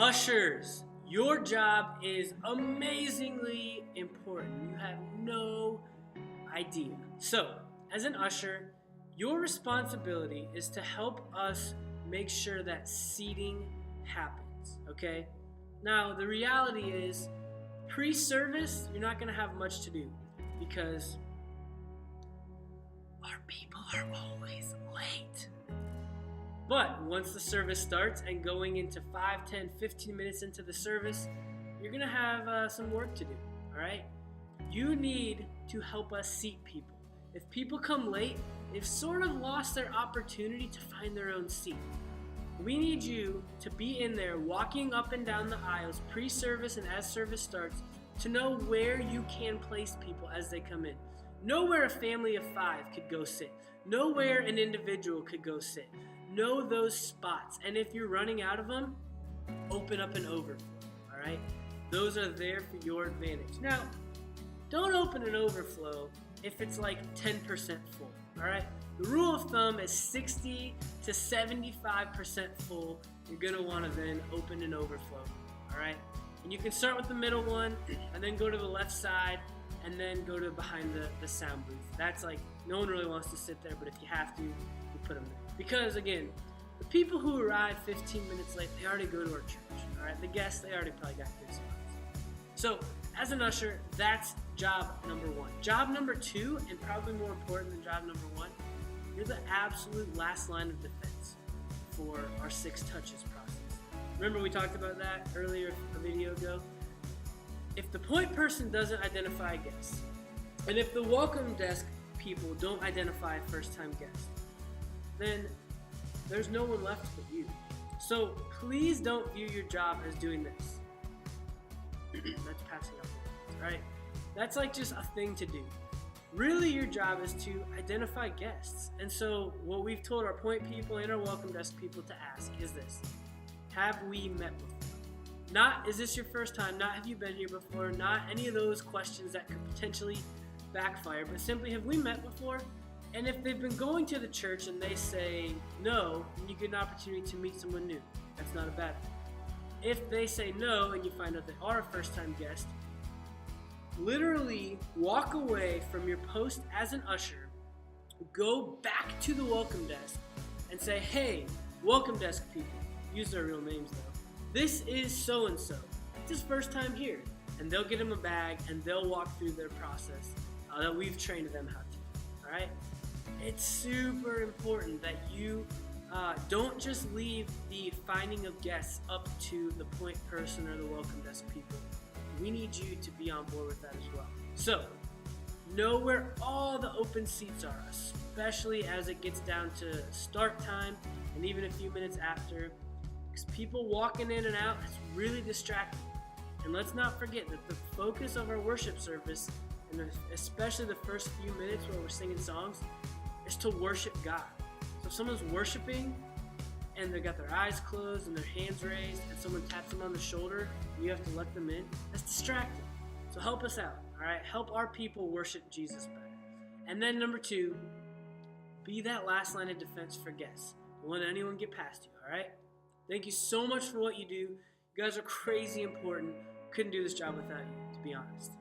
Ushers, your job is amazingly important. You have no idea. So, as an usher, your responsibility is to help us make sure that seating happens, okay? Now, the reality is, pre-service, you're not going to have much to do because our people are always late. But once the service starts and going into 5, 10, 15 minutes into the service, you're going to have some work to do, all right? You need to help us seat people. If people come late, they've sort of lost their opportunity to find their own seat. We need you to be in there walking up and down the aisles pre-service and as service starts to know where you can place people as they come in. Know where a family of 5 could go sit. Know where an individual could go sit. Know those spots. And if you're running out of them, open up an overflow, all right? Those are there for your advantage. Now, don't open an overflow if it's like 10% full, all right? The rule of thumb is 60 to 75% full. You're gonna wanna then open an overflow, all right? And you can start with the middle one and then go to the left side and then go to behind the sound booth. That's like, no one really wants to sit there, but if you have to, you put them there. Because again, the people who arrive 15 minutes late, they already go to our church, all right? The guests, they already probably got good spots. So as an usher, that's job number 1. Job number 2, and probably more important than job number 1, you're the absolute last line of defense for our 6 touches process. Remember we talked about that earlier a video ago? If the point person doesn't identify a guest, and if the welcome desk people don't identify a first-time guest, then there's no one left but you. So please don't view your job as doing this. That's passing up. All right? That's like just a thing to do. Really, your job is to identify guests. And so what we've told our point people and our welcome desk people to ask is this: have we met before? Not, is this your first time? Not, have you been here before? Not any of those questions that could potentially backfire, but simply, have we met before? And if they've been going to the church and they say no, then you get an opportunity to meet someone new. That's not a bad thing. If they say no and you find out they are a first-time guest, literally walk away from your post as an usher, go back to the welcome desk and say, hey, welcome desk people, use their real names though, this is so-and-so, it's his first time here. And they'll get him a bag and they'll walk through their process that we've trained them how to, all right? It's super important that you don't just leave the finding of guests up to the point person or the welcome desk people. We need you to be on board with that as well. So, know where all the open seats are, especially as it gets down to start time and even a few minutes after. Because people walking in and out, it's really distracting. And let's not forget that the focus of our worship service, and especially the first few minutes where we're singing songs, is to worship God. So if someone's worshiping and they've got their eyes closed and their hands raised and someone taps them on the shoulder and you have to let them in, that's distracting. So help us out, all right? Help our people worship Jesus better. And then number 2, be that last line of defense for guests. Don't let anyone get past you, all right? Thank you so much for what you do. You guys are crazy important. Couldn't do this job without you, to be honest.